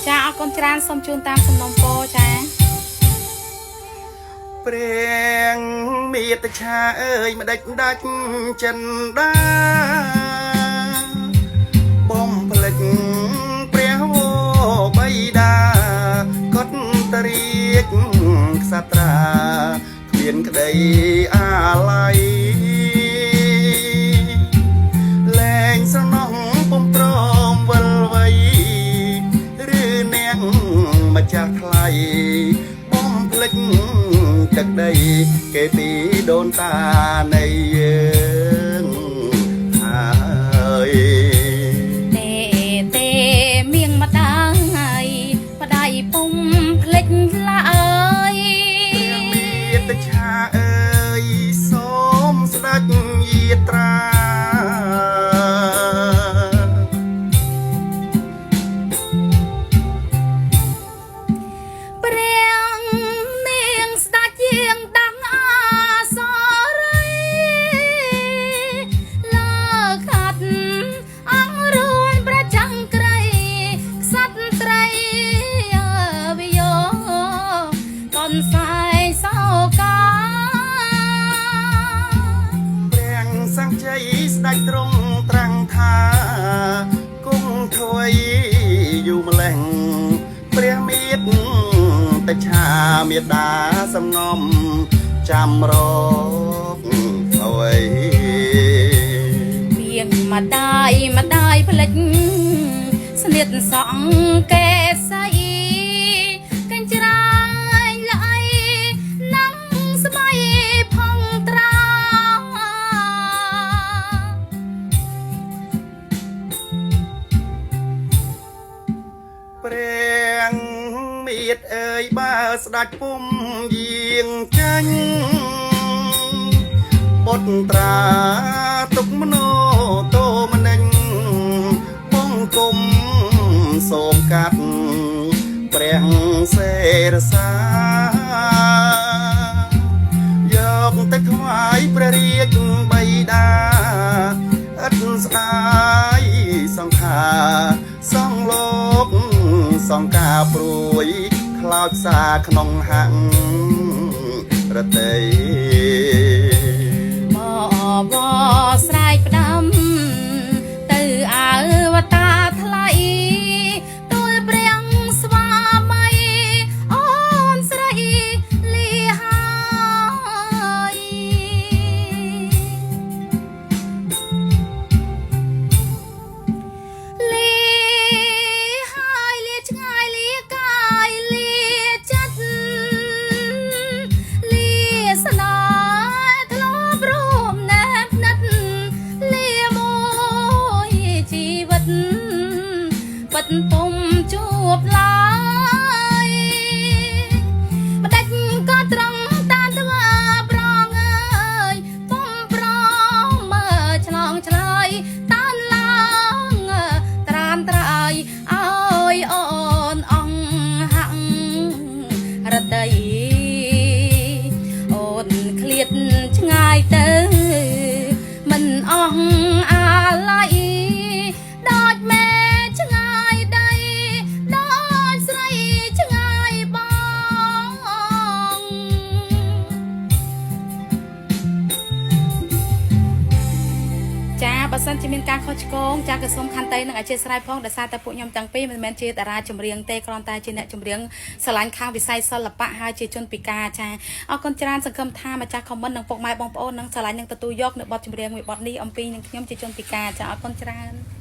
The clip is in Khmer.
ចាអរគុណច្រើនសូមជូនតាមសំណុំពរចាព្រះមេត្តាអើយម្ដេចដាច់ចិនដាបំផ្លិចព្រះវរបៃតាកត់តរៀកក្សត្រាគ្មានក្តីអាល័យលែងស្រណោះបំព្រមវិលវៃឬនាងម្ចាស់ថ្លៃបំផ្លិចទឹកដីគេពីដូនតានៃយើងហើយទេមៀងមកដល់ហើយបដៃពុំភ្លេចឡើយមានតឆាអើយសូមស្ដេចយាត្រាស្ដេចទ្រង់ត្រាំងថាគង់ថយយូរម្លេះព្រះមេត្តាមេដាសំងំចាំរកអ្វីមៀងម្ដាយផ្លិចស្នៀតសងកែសៃកញ្ច្រាញលៃណាំស្បៃផងត្រាព្រះមេត្តាអើយបើស្ដេចពុំយាងចាញ់បុត្រាទុកមโนតោមនិញបងគុំសូមកាត់ព្រះសេរសាយកទៅថ្វាយព្រះរាជបិតាឥតស្ដាយសង្ខាសងលោកសង្ការព្រួយខ្លោចសាក្នុងហាក់រតីបស្រែកផ្ដាំទៅអើវតាថ្លៃទូលព្រះស្វាមីអូនស្រីលីហើយលីហើយលីឆ្ងាយលីកាយលីចិត្តលីស្នាពុំជួបឡើយម្ដេចក៏ត្រង់តាមធ្វើប្រងអើយពុំប្រងមើលឆ្លងឆ្លើយតានឡើងត្រានត្រើយអើយអូនអងហាក់រតីអូនឃ្លាតឆ្ងាយទៅមិនអស់អាឡ័យដូចមេបើសិនជាមានការខុសឆ្គងចាក៏សូមខន្តីនឹងអធិស្ឋានផងដោយសារតែពួកខ្ញុំទាំងពីរមិនមែនជាតារាចម្រៀងទេគ្រាន់តែជាអ្នកចម្រៀងស្រឡាញ់ខាងវិស័យសិល្បៈហើយជាជនពិការចាអរគុណច្រើនសង្ឃឹមថាម្ចាស់ខមមិននិងពុកម៉ែបងប្អូននឹងស្រឡាញ់នឹងទទួលយកនៅបទចម្រៀងមួយបទនេះអំពីនឹងខ្ញុំជាជនពិការចាអរគុណច្រើន